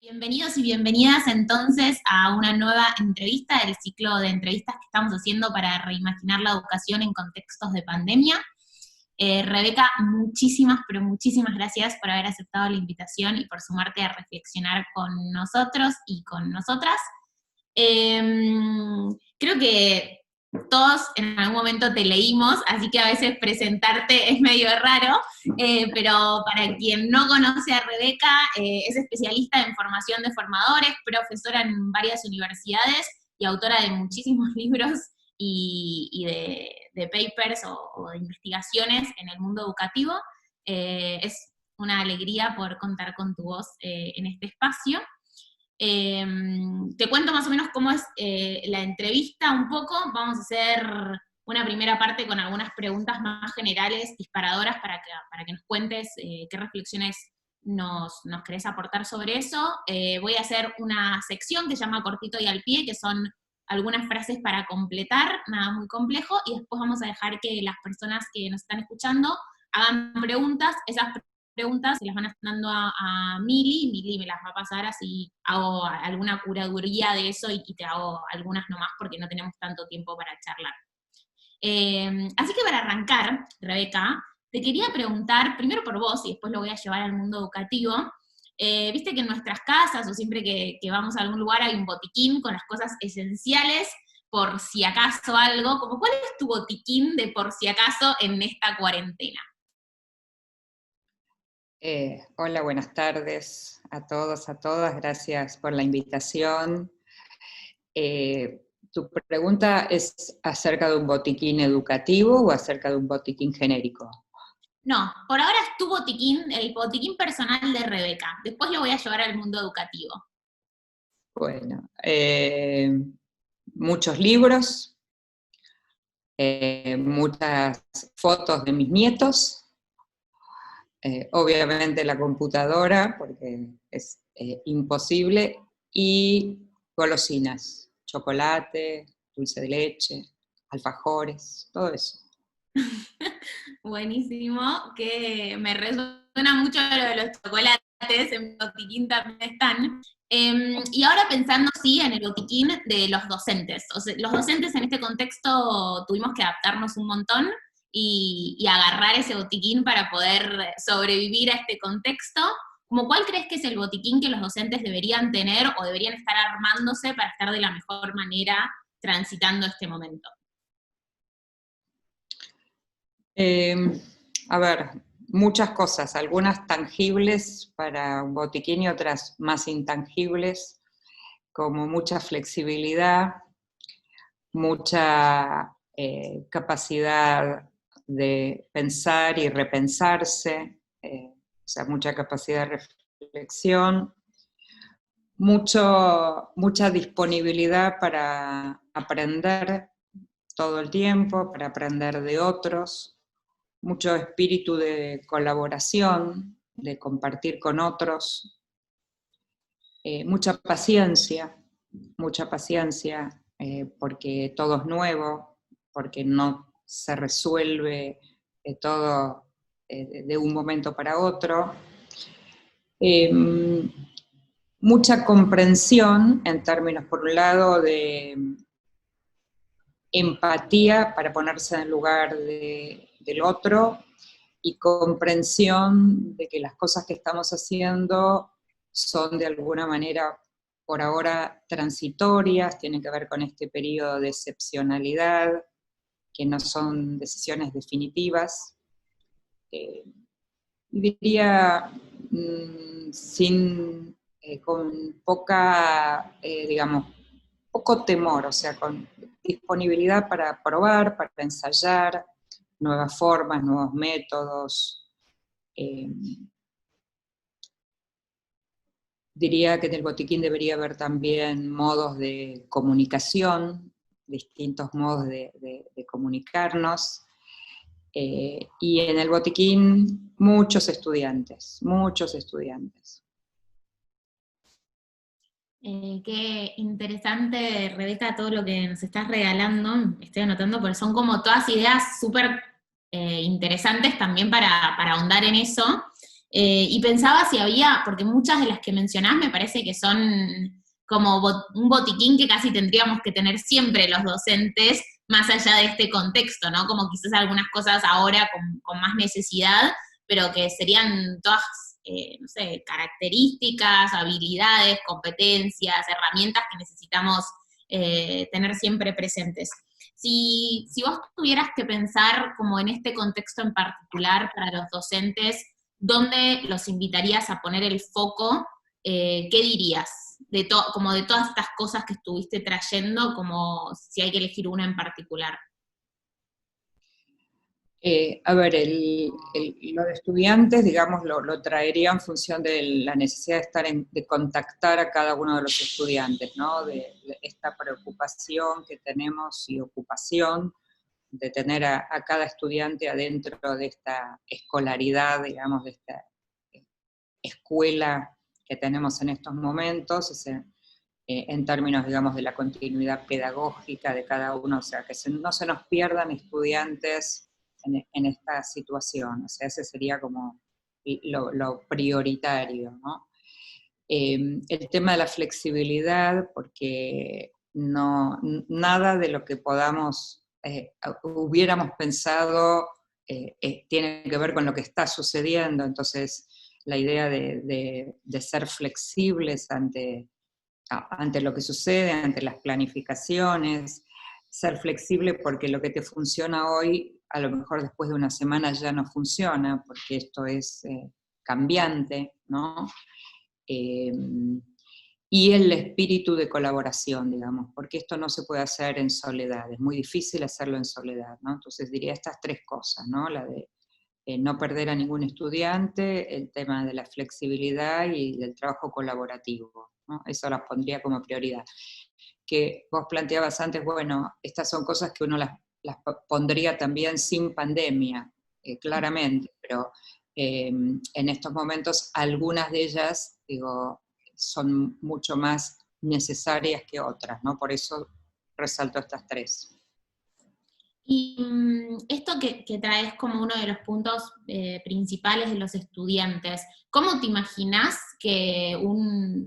Bienvenidos y bienvenidas entonces a una nueva entrevista del ciclo de entrevistas que estamos haciendo para reimaginar la educación en contextos de pandemia. Rebeca, muchísimas, pero muchísimas gracias por haber aceptado la invitación y por sumarte a reflexionar con nosotros y con nosotras. Creo que todos en algún momento te leímos, así que a veces presentarte es medio raro, pero para quien no conoce a Rebeca, es especialista en formación de formadores, profesora en varias universidades y autora de muchísimos libros y de papers o de investigaciones en el mundo educativo. Es una alegría poder contar con tu voz en este espacio. Te cuento más o menos cómo es la entrevista un poco. Vamos a hacer una primera parte con algunas preguntas más generales, disparadoras, para que nos cuentes qué reflexiones nos querés aportar sobre eso. Voy a hacer una sección que se llama Cortito y al pie, que son algunas frases para completar, nada muy complejo, y después vamos a dejar que las personas que nos están escuchando hagan preguntas. Esas preguntas se las van dando a Mili me las va a pasar, así hago alguna curaduría de eso y te hago algunas nomás porque no tenemos tanto tiempo para charlar. Así que para arrancar, Rebeca, te quería preguntar, primero por vos y después lo voy a llevar al mundo educativo. Viste que en nuestras casas o siempre que vamos a algún lugar hay un botiquín con las cosas esenciales por si acaso algo, como ¿cuál es tu botiquín de por si acaso en esta cuarentena? Hola, buenas tardes a todos, a todas. Gracias por la invitación. ¿Tu pregunta es acerca de un botiquín educativo o acerca de un botiquín genérico? No, por ahora es tu botiquín, el botiquín personal de Rebeca. Después lo voy a llevar al mundo educativo. Bueno, muchos libros, muchas fotos de mis nietos, obviamente la computadora, porque es imposible, y golosinas, chocolate, dulce de leche, alfajores, todo eso. Buenísimo, que me resuena mucho lo de los chocolates, en mi botiquín también están. Y ahora pensando, sí, en el botiquín de los docentes. O sea, los docentes en este contexto tuvimos que adaptarnos un montón y agarrar ese botiquín para poder sobrevivir a este contexto. ¿Cómo cuál crees que es el botiquín que los docentes deberían tener o deberían estar armándose para estar de la mejor manera transitando este momento? A ver, muchas cosas, algunas tangibles para un botiquín y otras más intangibles, como mucha flexibilidad, mucha capacidad de pensar y repensarse, o sea, mucha capacidad de reflexión, mucha disponibilidad para aprender todo el tiempo, para aprender de otros, mucho espíritu de colaboración, de compartir con otros, mucha paciencia, porque todo es nuevo, porque no se resuelve todo de un momento para otro. Mucha comprensión en términos, por un lado, de empatía para ponerse en el lugar del otro y comprensión de que las cosas que estamos haciendo son de alguna manera por ahora transitorias, tienen que ver con este periodo de excepcionalidad, que no son decisiones definitivas. Diría, con poca, digamos, poco temor, o sea, con disponibilidad para probar, para ensayar nuevas formas, nuevos métodos. Diría que en el botiquín debería haber también modos de comunicación, distintos modos de comunicarnos, y en el botiquín muchos estudiantes. Qué interesante, Rebeca, todo lo que nos estás regalando, estoy anotando, porque son como todas ideas súper interesantes también para ahondar en eso. Y pensaba si había, porque muchas de las que mencionás me parece que son como un botiquín que casi tendríamos que tener siempre los docentes, más allá de este contexto, ¿no? Como quizás algunas cosas ahora con más necesidad, pero que serían todas, no sé, características, habilidades, competencias, herramientas que necesitamos tener siempre presentes. Si vos tuvieras que pensar como en este contexto en particular para los docentes, ¿dónde los invitarías a poner el foco? ¿Qué dirías? Como de todas estas cosas que estuviste trayendo, como si hay que elegir una en particular. A ver, lo de estudiantes, digamos, lo traería en función de la necesidad de de contactar a cada uno de los estudiantes, ¿no? De esta preocupación que tenemos y ocupación de tener a cada estudiante adentro de esta escolaridad, digamos, de esta escuela que tenemos en estos momentos, en términos, digamos, de la continuidad pedagógica de cada uno, o sea, que no se nos pierdan estudiantes en esta situación, o sea, ese sería como lo prioritario, ¿no? El tema de la flexibilidad, porque nada de lo que hubiéramos pensado tiene que ver con lo que está sucediendo, entonces la idea de ser flexibles ante lo que sucede, ante las planificaciones, ser flexible porque lo que te funciona hoy, a lo mejor después de una semana ya no funciona, porque esto es cambiante, ¿no? Eh, y el espíritu de colaboración, digamos, porque esto no se puede hacer en soledad, es muy difícil hacerlo en soledad, ¿no? Entonces diría estas tres cosas, ¿no? La de no perder a ningún estudiante, el tema de la flexibilidad y del trabajo colaborativo, ¿no? Eso las pondría como prioridad. Que vos planteabas antes, bueno, estas son cosas que uno las pondría también sin pandemia, claramente, pero en estos momentos algunas de ellas, digo, son mucho más necesarias que otras, ¿no? Por eso resalto estas tres. Y esto que traes como uno de los puntos principales de los estudiantes, ¿cómo te imaginás que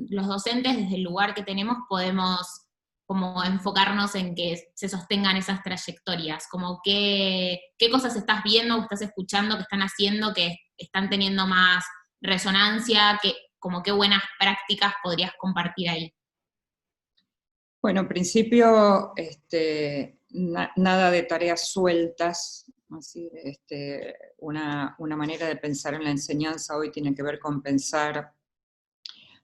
los docentes desde el lugar que tenemos podemos como enfocarnos en que se sostengan esas trayectorias? Como qué cosas estás viendo o estás escuchando que están haciendo que están teniendo más resonancia, como qué buenas prácticas podrías compartir ahí? Bueno, en principio, nada de tareas sueltas, así, una manera de pensar en la enseñanza hoy tiene que ver con pensar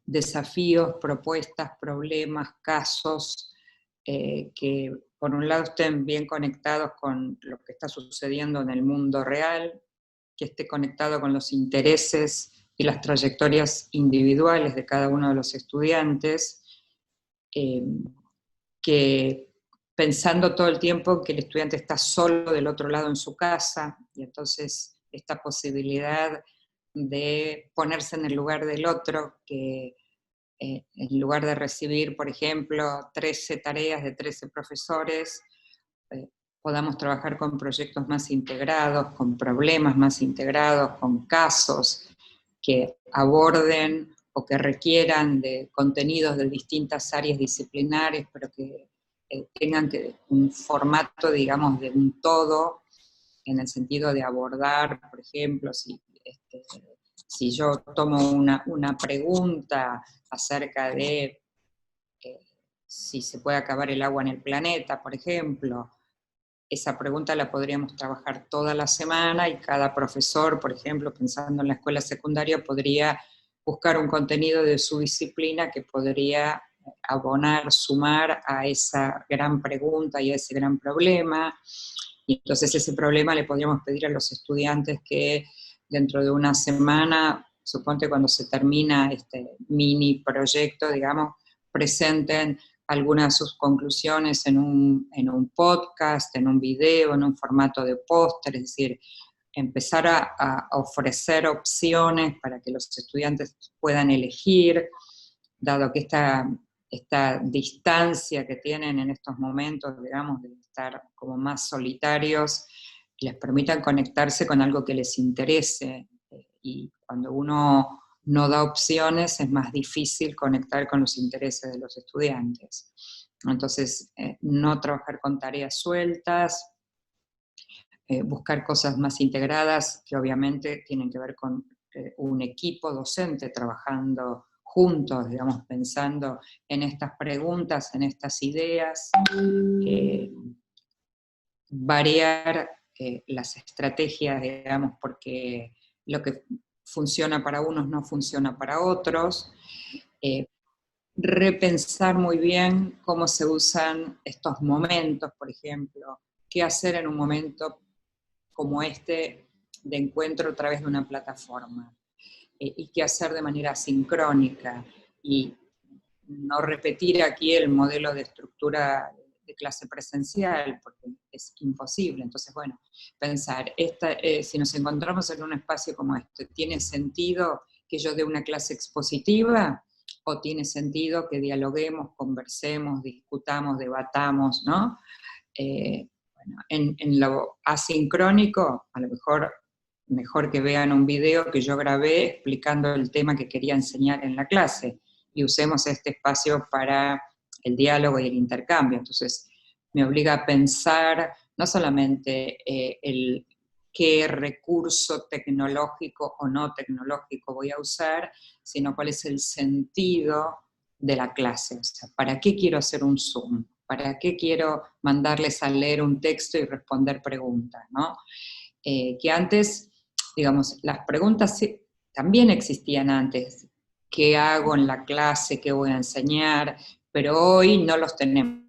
desafíos, propuestas, problemas, casos, que por un lado estén bien conectados con lo que está sucediendo en el mundo real, que esté conectado con los intereses y las trayectorias individuales de cada uno de los estudiantes, que pensando todo el tiempo que el estudiante está solo del otro lado en su casa, y entonces esta posibilidad de ponerse en el lugar del otro, que en lugar de recibir, por ejemplo, 13 tareas de 13 profesores, podamos trabajar con proyectos más integrados, con problemas más integrados, con casos que aborden o que requieran de contenidos de distintas áreas disciplinares, pero que tengan un formato, digamos, de un todo, en el sentido de abordar, por ejemplo, si yo tomo una pregunta acerca de si se puede acabar el agua en el planeta, por ejemplo, esa pregunta la podríamos trabajar toda la semana y cada profesor, por ejemplo, pensando en la escuela secundaria, podría buscar un contenido de su disciplina que podría abonar, sumar a esa gran pregunta y a ese gran problema. Y entonces ese problema le podríamos pedir a los estudiantes que dentro de una semana, suponte cuando se termina este mini proyecto, digamos, presenten algunas de sus conclusiones en un podcast, en un video, en un formato de póster, es decir, empezar a ofrecer opciones para que los estudiantes puedan elegir, dado que esta distancia que tienen en estos momentos, digamos, de estar como más solitarios, les permitan conectarse con algo que les interese, y cuando uno no da opciones es más difícil conectar con los intereses de los estudiantes. Entonces, no trabajar con tareas sueltas, buscar cosas más integradas que obviamente tienen que ver con un equipo docente trabajando juntos, digamos, pensando en estas preguntas, en estas ideas, variar las estrategias, digamos, porque lo que funciona para unos no funciona para otros, repensar muy bien cómo se usan estos momentos, por ejemplo, qué hacer en un momento como este de encuentro a través de una plataforma, y qué hacer de manera sincrónica, y no repetir aquí el modelo de estructura de clase presencial, porque es imposible. Entonces, bueno, pensar, si nos encontramos en un espacio como este, ¿tiene sentido que yo dé una clase expositiva? ¿O tiene sentido que dialoguemos, conversemos, discutamos, debatamos, ¿no? Bueno, en lo asincrónico, a lo mejor que vean un video que yo grabé explicando el tema que quería enseñar en la clase, y usemos este espacio para el diálogo y el intercambio. Entonces, me obliga a pensar no solamente qué recurso tecnológico o no tecnológico voy a usar, sino cuál es el sentido de la clase. O sea, ¿para qué quiero hacer un Zoom? ¿Para qué quiero mandarles a leer un texto y responder preguntas, ¿no? Que antes, digamos, las preguntas también existían antes. ¿Qué hago en la clase? ¿Qué voy a enseñar? Pero hoy no los tenemos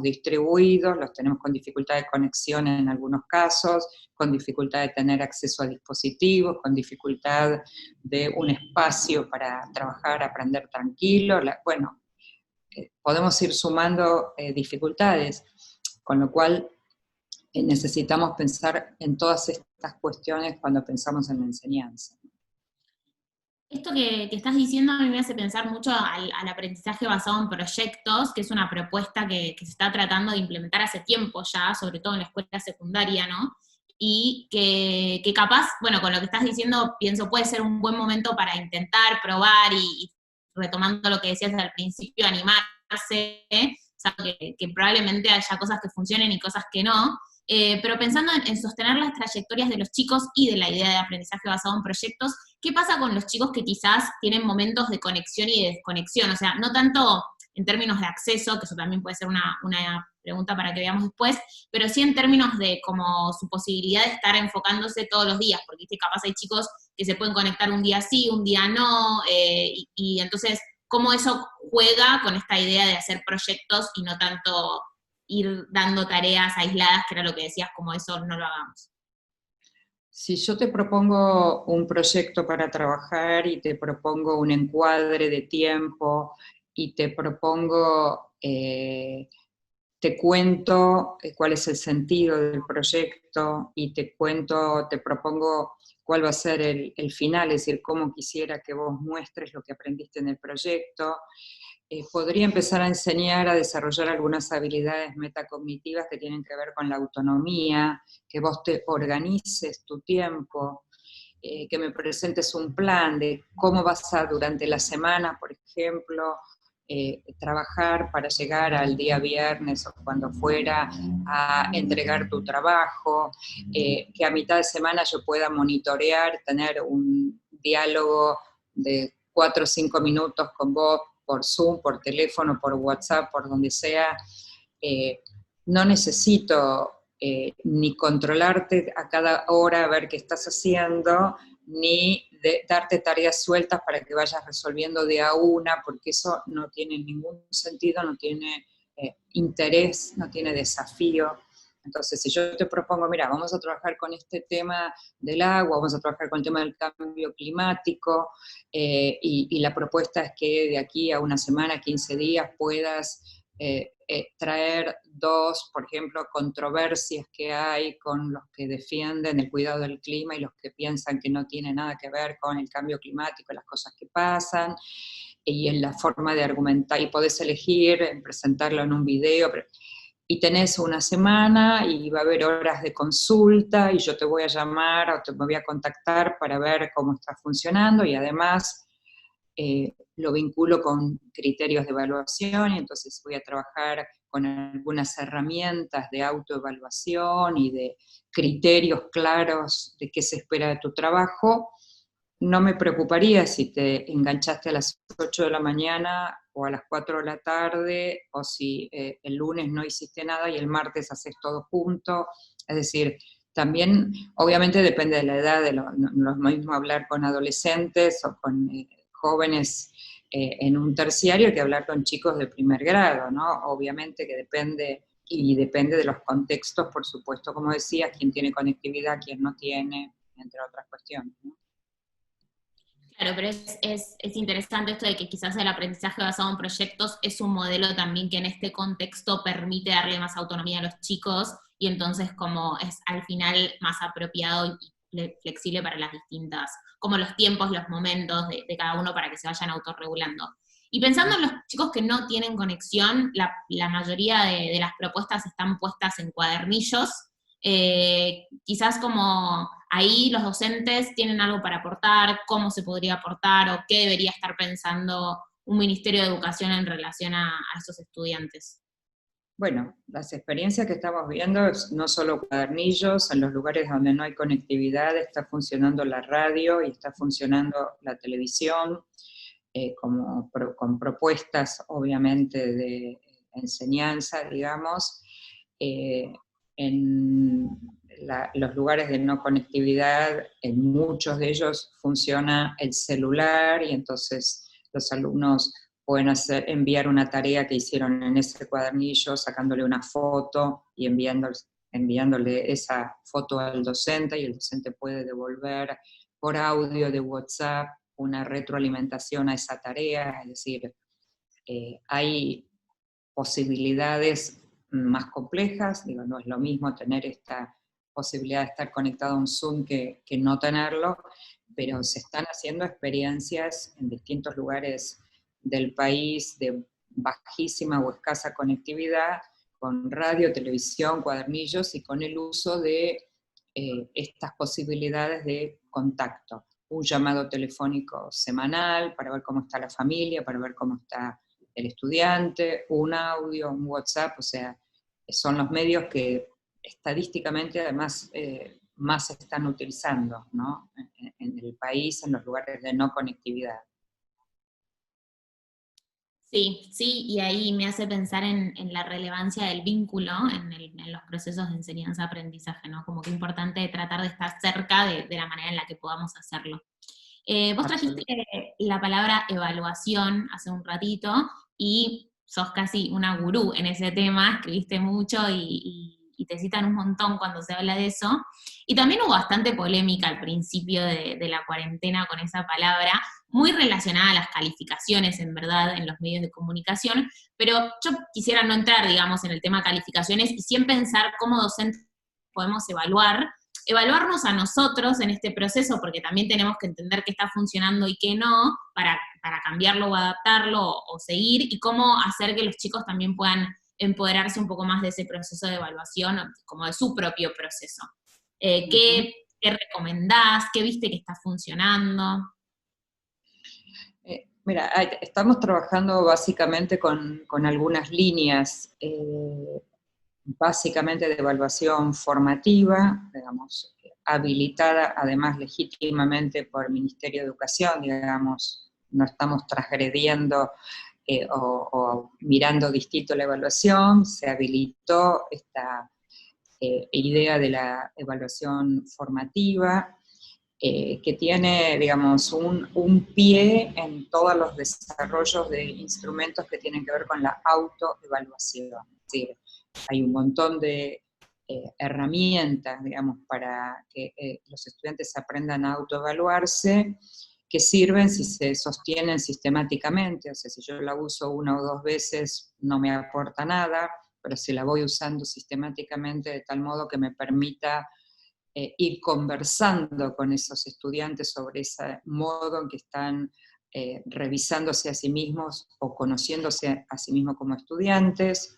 distribuidos, los tenemos con dificultad de conexión en algunos casos, con dificultad de tener acceso a dispositivos, con dificultad de un espacio para trabajar, aprender tranquilo. Bueno, podemos ir sumando dificultades, con lo cual necesitamos pensar en todas estas cuestiones cuando pensamos en la enseñanza. Esto que estás diciendo a mí me hace pensar mucho al aprendizaje basado en proyectos, que es una propuesta que se está tratando de implementar hace tiempo ya, sobre todo en la escuela secundaria, ¿no? Y que capaz, bueno, con lo que estás diciendo, pienso puede ser un buen momento para intentar, probar y retomando lo que decías al principio, animarse, o sea, que probablemente haya cosas que funcionen y cosas que no, pero pensando en sostener las trayectorias de los chicos y de la idea de aprendizaje basado en proyectos, ¿qué pasa con los chicos que quizás tienen momentos de conexión y de desconexión? O sea, no tanto en términos de acceso, que eso también puede ser una pregunta para que veamos después, pero sí en términos de como su posibilidad de estar enfocándose todos los días, porque ¿viste? Capaz hay chicos que se pueden conectar un día sí, un día no, y entonces, ¿cómo eso juega con esta idea de hacer proyectos y no tanto ir dando tareas aisladas, que era lo que decías, como eso no lo hagamos? Si yo te propongo un proyecto para trabajar y te propongo un encuadre de tiempo y te propongo, te cuento cuál es el sentido del proyecto y te propongo cuál va a ser el final, es decir, cómo quisiera que vos muestres lo que aprendiste en el proyecto, podría empezar a enseñar a desarrollar algunas habilidades metacognitivas que tienen que ver con la autonomía, que vos te organices tu tiempo, que me presentes un plan de cómo vas a durante la semana, por ejemplo, trabajar para llegar al día viernes o cuando fuera a entregar tu trabajo, que a mitad de semana yo pueda monitorear, tener un diálogo de 4 o 5 minutos con vos por Zoom, por teléfono, por WhatsApp, por donde sea. No necesito ni controlarte a cada hora a ver qué estás haciendo, ni darte tareas sueltas para que vayas resolviendo de a una, porque eso no tiene ningún sentido, no tiene interés, no tiene desafío. Entonces, si yo te propongo, mira, vamos a trabajar con este tema del agua, vamos a trabajar con el tema del cambio climático, y la propuesta es que de aquí a una semana, 15 días, puedas traer dos, por ejemplo, controversias que hay con los que defienden el cuidado del clima y los que piensan que no tiene nada que ver con el cambio climático, las cosas que pasan, y en la forma de argumentar, y podés elegir presentarlo en un video, y tenés una semana y va a haber horas de consulta y yo te voy a llamar o me voy a contactar para ver cómo está funcionando y además lo vinculo con criterios de evaluación y entonces voy a trabajar con algunas herramientas de autoevaluación y de criterios claros de qué se espera de tu trabajo. No me preocuparía si te enganchaste a las 8 de la mañana o a las 4 de la tarde, o si el lunes no hiciste nada y el martes haces todo junto. Es decir, también obviamente depende de la edad, no es lo mismo hablar con adolescentes o con jóvenes en un terciario que hablar con chicos de primer grado, ¿no? Obviamente que depende, y depende de los contextos, por supuesto, como decía, quién tiene conectividad, quién no tiene, entre otras cuestiones, ¿no? Claro, pero es interesante esto de que quizás el aprendizaje basado en proyectos es un modelo también que en este contexto permite darle más autonomía a los chicos y entonces como es al final más apropiado y flexible para las distintas, como los tiempos, los momentos de cada uno para que se vayan autorregulando. Y pensando en los chicos que no tienen conexión, la mayoría de las propuestas están puestas en cuadernillos, quizás como ahí los docentes tienen algo para aportar, cómo se podría aportar o qué debería estar pensando un Ministerio de Educación en relación a esos estudiantes. Bueno, las experiencias que estamos viendo es no solo cuadernillos, en los lugares donde no hay conectividad está funcionando la radio y está funcionando la televisión, con propuestas obviamente de enseñanza, digamos. En los lugares de no conectividad, en muchos de ellos funciona el celular y entonces los alumnos pueden enviar una tarea que hicieron en ese cuadernillo, sacándole una foto y enviándole esa foto al docente, y el docente puede devolver por audio de WhatsApp una retroalimentación a esa tarea, es decir, hay posibilidades más complejas, digo, no es lo mismo tener esta posibilidad de estar conectado a un Zoom que no tenerlo, pero se están haciendo experiencias en distintos lugares del país de bajísima o escasa conectividad, con radio, televisión, cuadernillos y con el uso de estas posibilidades de contacto. Un llamado telefónico semanal para ver cómo está la familia, para ver cómo está el estudiante, un audio, un WhatsApp, o sea, son los medios que estadísticamente además más se están utilizando, ¿no? En el país, en los lugares de no conectividad. Sí, sí, y ahí me hace pensar en la relevancia del vínculo en los procesos de enseñanza-aprendizaje, ¿no? Como que es importante tratar de estar cerca de la manera en la que podamos hacerlo. Vos trajiste la palabra evaluación hace un ratito y sos casi una gurú en ese tema, escribiste mucho y te citan un montón cuando se habla de eso. Y también hubo bastante polémica al principio de la cuarentena con esa palabra, muy relacionada a las calificaciones, en verdad, en los medios de comunicación, pero yo quisiera no entrar, digamos, en el tema calificaciones y sí en pensar cómo docentes podemos evaluarnos a nosotros en este proceso, porque también tenemos que entender qué está funcionando y qué no, para cambiarlo o adaptarlo o seguir, y cómo hacer que los chicos también puedan empoderarse un poco más de ese proceso de evaluación, como de su propio proceso. ¿Qué recomendás? ¿Qué viste que está funcionando? Mira, estamos trabajando básicamente con algunas líneas, básicamente de evaluación formativa, digamos, habilitada además legítimamente por el Ministerio de Educación, digamos, no estamos transgrediendo o mirando distinto la evaluación, se habilitó esta idea de la evaluación formativa, que tiene, digamos, un pie en todos los desarrollos de instrumentos que tienen que ver con la autoevaluación. Es decir, hay un montón de herramientas, digamos, para que los estudiantes aprendan a autoevaluarse, que sirven si se sostienen sistemáticamente. O sea, si yo la uso una o dos veces no me aporta nada, pero si la voy usando sistemáticamente de tal modo que me permita ir conversando con esos estudiantes sobre ese modo en que están revisándose a sí mismos o conociéndose a sí mismos como estudiantes.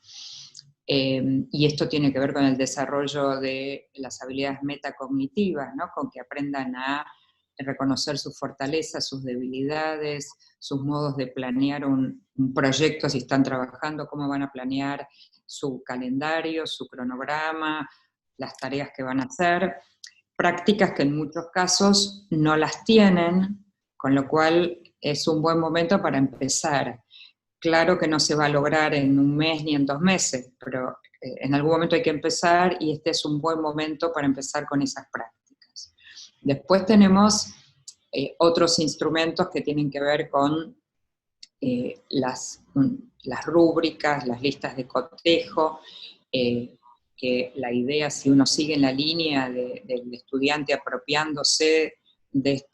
Y esto tiene que ver con el desarrollo de las habilidades metacognitivas, ¿no? Con que aprendan a reconocer sus fortalezas, sus debilidades, sus modos de planear un proyecto, si están trabajando, cómo van a planear su calendario, su cronograma, las tareas que van a hacer, prácticas que en muchos casos no las tienen, con lo cual es un buen momento para empezar. Claro que no se va a lograr en un mes ni en 2 meses, pero en algún momento hay que empezar y este es un buen momento para empezar con esas prácticas. Después tenemos otros instrumentos que tienen que ver con las rúbricas, las listas de cotejo, que la idea, si uno sigue en la línea del estudiante apropiándose de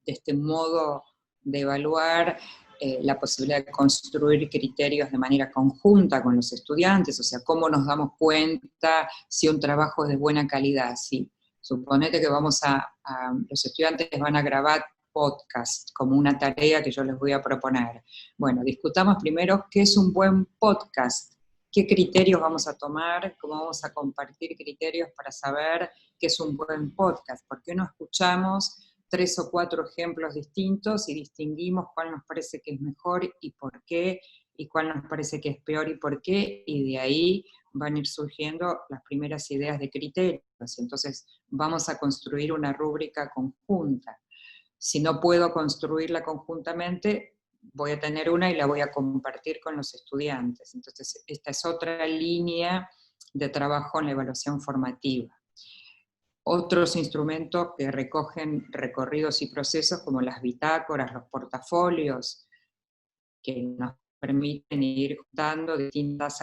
este modo de evaluar, la posibilidad de construir criterios de manera conjunta con los estudiantes, o sea, cómo nos damos cuenta si un trabajo es de buena calidad. Si suponete que los estudiantes van a grabar podcast como una tarea que yo les voy a proponer. Bueno, discutamos primero qué es un buen podcast, qué criterios vamos a tomar, cómo vamos a compartir criterios para saber qué es un buen podcast, por qué no escuchamos 3 o 4 ejemplos distintos y distinguimos cuál nos parece que es mejor y por qué, y cuál nos parece que es peor y por qué, y de ahí van a ir surgiendo las primeras ideas de criterios. Entonces vamos a construir una rúbrica conjunta. Si no puedo construirla conjuntamente, voy a tener una y la voy a compartir con los estudiantes. Entonces, esta es otra línea de trabajo en la evaluación formativa. Otros instrumentos que recogen recorridos y procesos como las bitácoras, los portafolios, que nos permiten ir dando distintas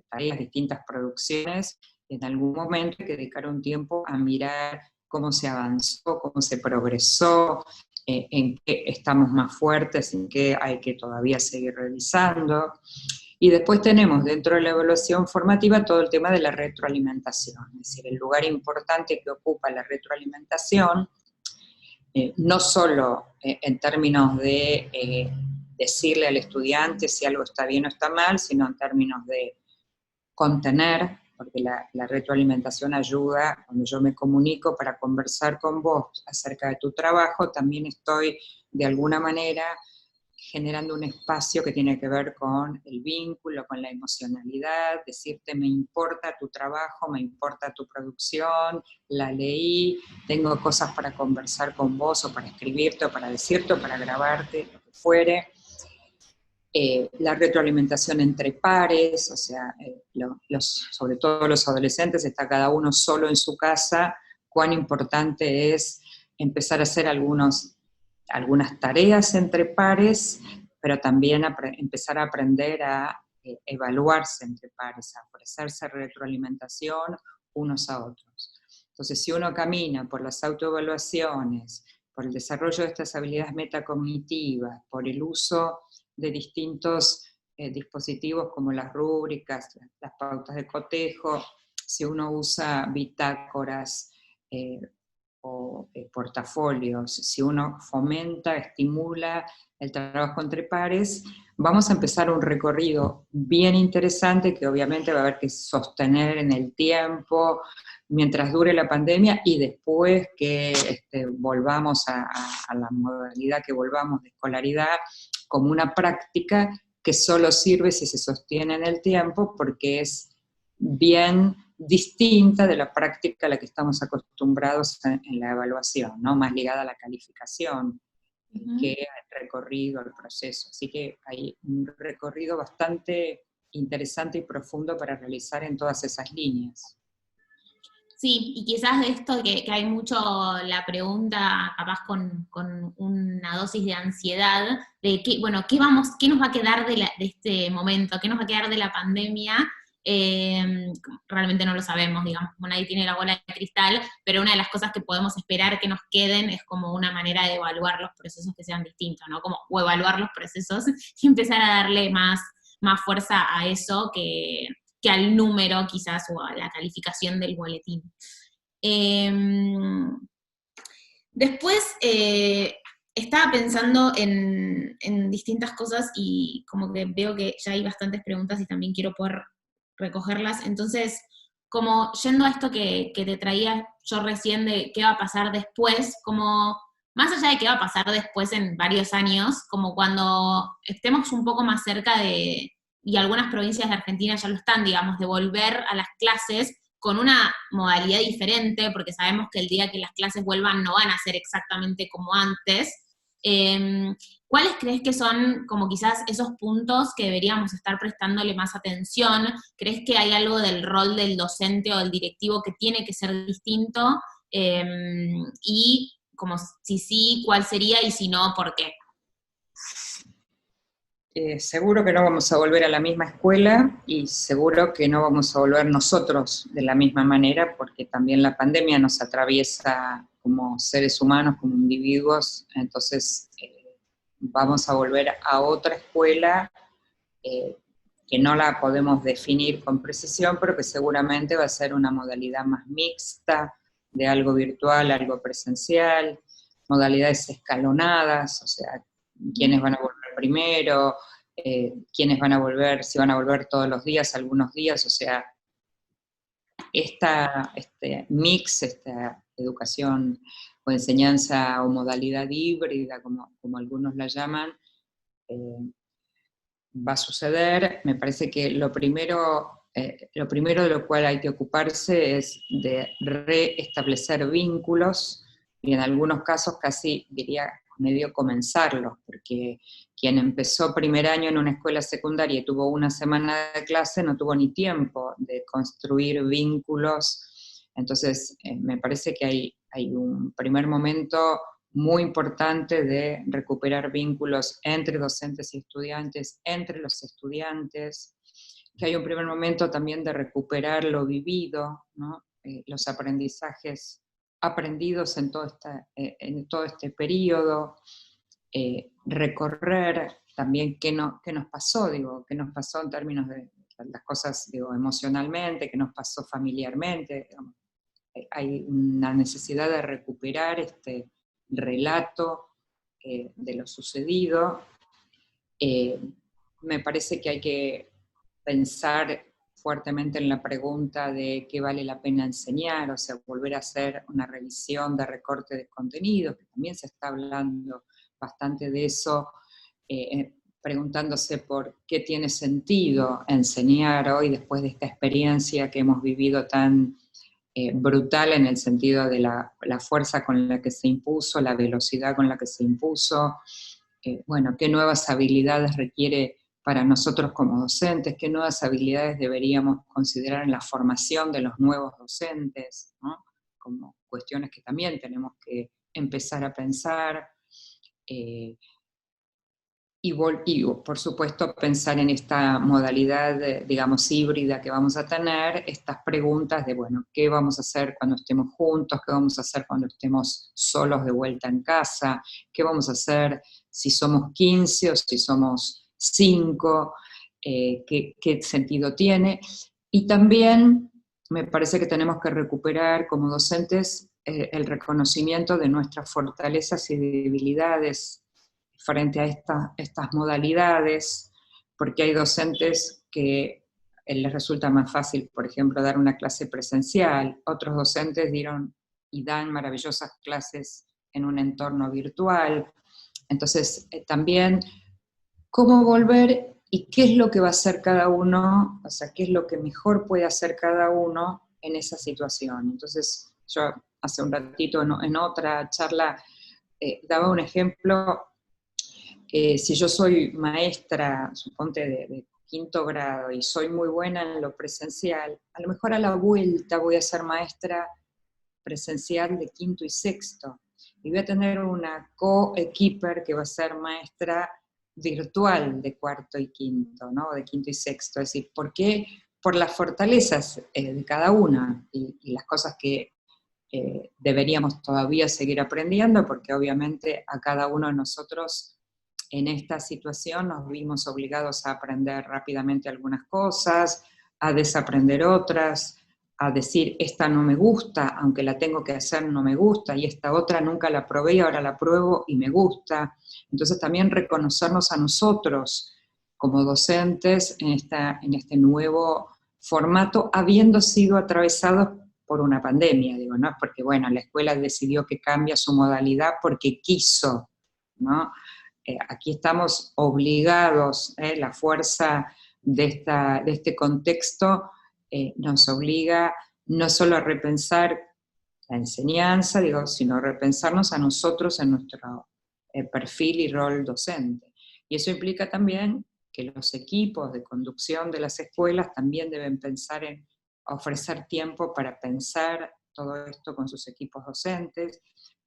tareas, distintas producciones. En algún momento hay que dedicar un tiempo a mirar cómo se avanzó, cómo se progresó, en qué estamos más fuertes, en qué hay que todavía seguir revisando. Y después tenemos dentro de la evaluación formativa todo el tema de la retroalimentación, es decir, el lugar importante que ocupa la retroalimentación, no solo en términos de decirle al estudiante si algo está bien o está mal, sino en términos de contener, porque la retroalimentación ayuda, cuando yo me comunico para conversar con vos acerca de tu trabajo, también estoy de alguna manera generando un espacio que tiene que ver con el vínculo, con la emocionalidad, decirte me importa tu trabajo, me importa tu producción, la leí, tengo cosas para conversar con vos o para escribirte o para decirte o para grabarte, lo que fuere. La retroalimentación entre pares, o sea, sobre todo los adolescentes, está cada uno solo en su casa, cuán importante es empezar a hacer algunas tareas entre pares, pero también empezar a aprender a evaluarse entre pares, a ofrecerse retroalimentación unos a otros. Entonces, si uno camina por las autoevaluaciones, por el desarrollo de estas habilidades metacognitivas, por el uso de distintos dispositivos como las rúbricas, las pautas de cotejo, si uno usa bitácoras o portafolios, si uno fomenta, estimula el trabajo entre pares, vamos a empezar un recorrido bien interesante que obviamente va a haber que sostener en el tiempo, mientras dure la pandemia y después que volvamos a la modalidad que volvamos de escolaridad, como una práctica que solo sirve si se sostiene en el tiempo, porque es bien distinta de la práctica a la que estamos acostumbrados en la evaluación, ¿no? Más ligada a la calificación que al recorrido, al proceso. Así que hay un recorrido bastante interesante y profundo para realizar en todas esas líneas. Sí, y quizás de esto que hay mucho la pregunta, capaz con una dosis de ansiedad, de qué nos va a quedar de este momento, qué nos va a quedar de la pandemia. Realmente no lo sabemos, digamos, como nadie tiene la bola de cristal, pero una de las cosas que podemos esperar que nos queden es como una manera de evaluar los procesos que sean distintos, ¿no? O evaluar los procesos y empezar a darle más fuerza a eso que al número quizás o a la calificación del boletín. Después estaba pensando en distintas cosas y como que veo que ya hay bastantes preguntas y también quiero poder recogerlas. Entonces, como yendo a esto que te traía yo recién de qué va a pasar después, como más allá de qué va a pasar después en varios años, como cuando estemos un poco más cerca de, y algunas provincias de Argentina ya lo están, digamos, de volver a las clases con una modalidad diferente, porque sabemos que el día que las clases vuelvan no van a ser exactamente como antes. ¿Cuáles crees que son como quizás esos puntos que deberíamos estar prestándole más atención? ¿Crees que hay algo del rol del docente o del directivo que tiene que ser distinto? Y como si sí, ¿cuál sería? Y si no, ¿por qué? Seguro que no vamos a volver a la misma escuela y seguro que no vamos a volver nosotros de la misma manera, porque también la pandemia nos atraviesa como seres humanos, como individuos, entonces vamos a volver a otra escuela que no la podemos definir con precisión, pero que seguramente va a ser una modalidad más mixta, de algo virtual, algo presencial, modalidades escalonadas, o sea, quiénes van a volver primero, quiénes van a volver, si van a volver todos los días, algunos días, o sea, este mix, esta educación o enseñanza o modalidad híbrida, como algunos la llaman, va a suceder. Me parece que lo primero de lo cual hay que ocuparse es de reestablecer vínculos, y en algunos casos casi diría medio comenzarlos, porque quien empezó primer año en una escuela secundaria y tuvo una semana de clase no tuvo ni tiempo de construir vínculos. Entonces, me parece que hay un primer momento muy importante de recuperar vínculos entre docentes y estudiantes, entre los estudiantes, que hay un primer momento también de recuperar lo vivido, ¿no? Los aprendizajes aprendidos en todo este periodo, recorrer también qué nos pasó, qué nos pasó en términos de las cosas, emocionalmente, qué nos pasó familiarmente. Digamos. Hay una necesidad de recuperar este relato de lo sucedido. Me parece que hay que pensar fuertemente en la pregunta de qué vale la pena enseñar, o sea, volver a hacer una revisión de recorte de contenidos, que también se está hablando bastante de eso, preguntándose por qué tiene sentido enseñar hoy después de esta experiencia que hemos vivido tan brutal en el sentido de la fuerza con la que se impuso, la velocidad con la que se impuso, bueno, qué nuevas habilidades requiere para nosotros como docentes, qué nuevas habilidades deberíamos considerar en la formación de los nuevos docentes, ¿no? Como cuestiones que también tenemos que empezar a pensar, y por supuesto pensar en esta modalidad, digamos, híbrida que vamos a tener, estas preguntas de, bueno, ¿qué vamos a hacer cuando estemos juntos? ¿Qué vamos a hacer cuando estemos solos de vuelta en casa? ¿Qué vamos a hacer si somos 15 o si somos 5? ¿Qué sentido tiene? Y también me parece que tenemos que recuperar como docentes el reconocimiento de nuestras fortalezas y debilidades frente a estas modalidades, porque hay docentes que les resulta más fácil, por ejemplo, dar una clase presencial, otros docentes dieron y dan maravillosas clases en un entorno virtual. Entonces, también, ¿cómo volver y qué es lo que va a hacer cada uno? O sea, qué es lo que mejor puede hacer cada uno en esa situación. Entonces, yo hace un ratito en otra charla daba un ejemplo. Si yo soy maestra, suponte de quinto grado, y soy muy buena en lo presencial, a lo mejor a la vuelta voy a ser maestra presencial de quinto y sexto, y voy a tener una co-equiper que va a ser maestra virtual de cuarto y quinto, ¿no? De quinto y sexto. Es decir, ¿por qué? Por las fortalezas de cada una y las cosas que deberíamos todavía seguir aprendiendo, porque obviamente a cada uno de nosotros en esta situación nos vimos obligados a aprender rápidamente algunas cosas, a desaprender otras, a decir, esta no me gusta, aunque la tengo que hacer no me gusta, y esta otra nunca la probé y ahora la pruebo y me gusta. Entonces también reconocernos a nosotros como docentes en este nuevo formato habiendo sido atravesados por una pandemia, digo, no es porque, bueno, la escuela decidió que cambia su modalidad porque quiso, ¿no? Aquí estamos obligados, la fuerza de este contexto nos obliga no solo a repensar la enseñanza, digo, sino a repensarnos a nosotros en nuestro perfil y rol docente. Y eso implica también que los equipos de conducción de las escuelas también deben pensar en ofrecer tiempo para pensar todo esto con sus equipos docentes,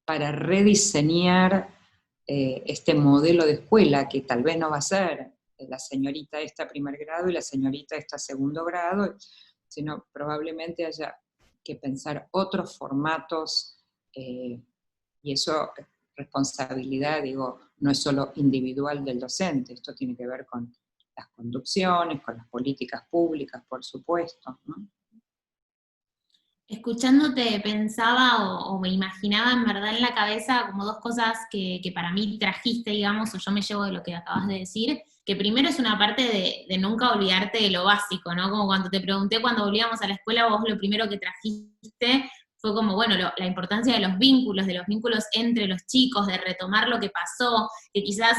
para rediseñar este modelo de escuela que tal vez no va a ser la señorita esta primer grado y la señorita esta segundo grado, sino probablemente haya que pensar otros formatos, y eso es responsabilidad, digo, no es solo individual del docente, esto tiene que ver con las conducciones, con las políticas públicas, por supuesto, ¿no? Escuchándote pensaba o me imaginaba en verdad en la cabeza como dos cosas que para mí trajiste, digamos, o yo me llevo de lo que acabas de decir, que primero es una parte de nunca olvidarte de lo básico, ¿no? Como cuando te pregunté cuando volvíamos a la escuela, vos lo primero que trajiste fue como, bueno, la importancia de los vínculos entre los chicos, de retomar lo que pasó, que quizás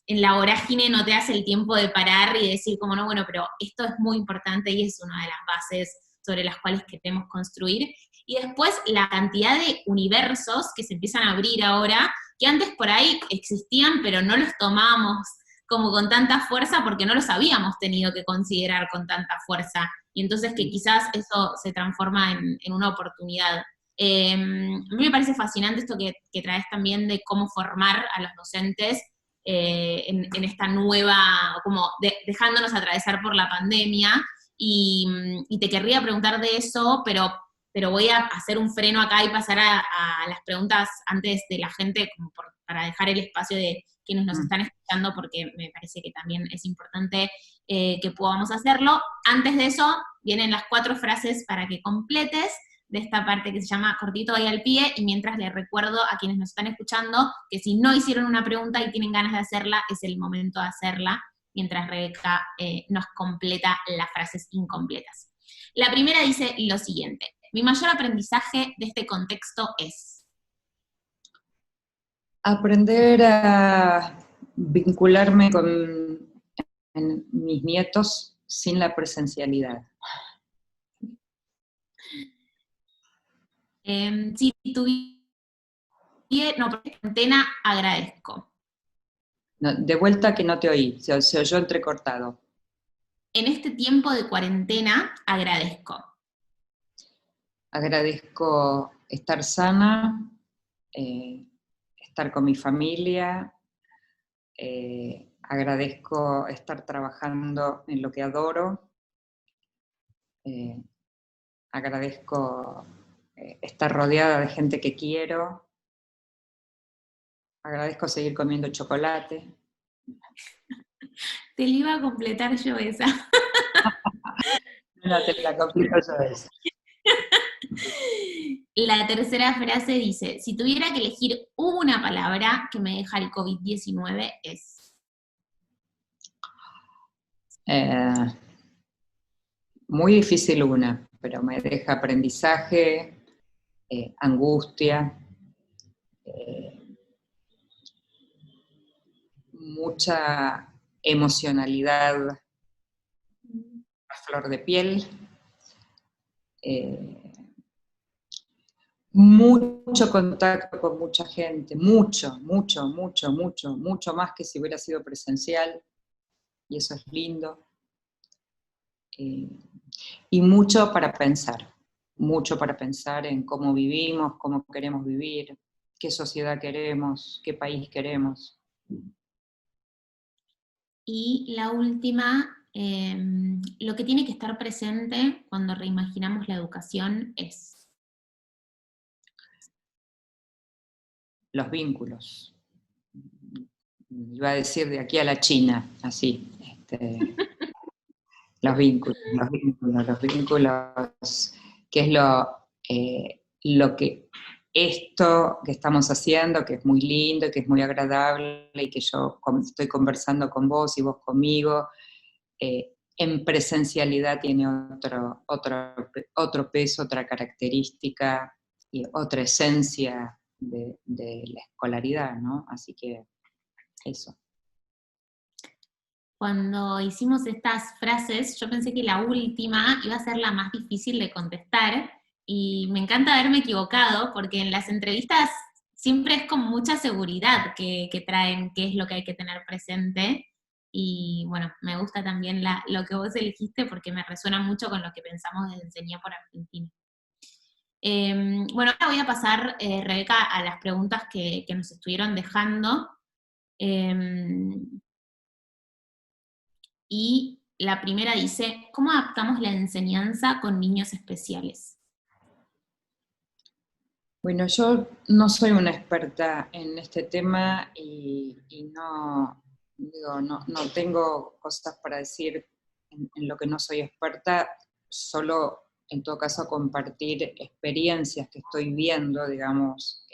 en la vorágine no te hace el tiempo de parar y decir como, no, bueno, pero esto es muy importante y es una de las bases sobre las cuales queremos construir, y después la cantidad de universos que se empiezan a abrir ahora, que antes por ahí existían, pero no los tomábamos como con tanta fuerza porque no los habíamos tenido que considerar con tanta fuerza, y entonces que quizás eso se transforma en una oportunidad. A mí me parece fascinante esto que traes también de cómo formar a los docentes en esta nueva, como dejándonos atravesar por la pandemia, y te querría preguntar de eso, pero voy a hacer un freno acá y pasar a las preguntas antes de la gente, como para dejar el espacio de quienes nos están escuchando, porque me parece que también es importante que podamos hacerlo. Antes de eso, vienen las 4 frases para que completes de esta parte que se llama cortito y al pie, y mientras les recuerdo a quienes nos están escuchando que si no hicieron una pregunta y tienen ganas de hacerla, es el momento de hacerla, mientras Rebeca nos completa las frases incompletas. La primera dice lo siguiente: mi mayor aprendizaje de este contexto es aprender a vincularme con mis nietos sin la presencialidad. Si tuviera cuarentena, agradezco. No, de vuelta que no te oí, se oyó entrecortado. En este tiempo de cuarentena, agradezco. Agradezco estar sana, estar con mi familia, agradezco estar trabajando en lo que adoro, agradezco estar rodeada de gente que quiero, agradezco seguir comiendo chocolate. Te la iba a completar yo esa. No te la complico yo esa. La tercera frase dice: si tuviera que elegir una palabra que me deja el COVID-19 es... Muy difícil una, pero me deja aprendizaje, angustia, mucha emocionalidad a flor de piel, mucho contacto con mucha gente, mucho más que si hubiera sido presencial, y eso es lindo. Y mucho para pensar en cómo vivimos, cómo queremos vivir, qué sociedad queremos, qué país queremos. Y la última, lo que tiene que estar presente cuando reimaginamos la educación es... Los vínculos. Iba a decir de aquí a la China, así. Los vínculos, que es lo que esto que estamos haciendo, que es muy lindo, que es muy agradable, y que yo estoy conversando con vos y vos conmigo, en presencialidad tiene otro peso, otra característica y otra esencia de la escolaridad, ¿no? Así que eso. Cuando hicimos estas frases, yo pensé que la última iba a ser la más difícil de contestar, y me encanta haberme equivocado, porque en las entrevistas siempre es con mucha seguridad que traen qué es lo que hay que tener presente, y bueno, me gusta también lo que vos elegiste, porque me resuena mucho con lo que pensamos desde Enseñar por Argentina. Bueno, ahora voy a pasar, Rebeca, a las preguntas que nos estuvieron dejando. Y la primera dice, ¿cómo adaptamos la enseñanza con niños especiales? Bueno, yo no soy una experta en este tema y no, digo, no tengo cosas para decir en lo que no soy experta, solo en todo caso compartir experiencias que estoy viendo, digamos,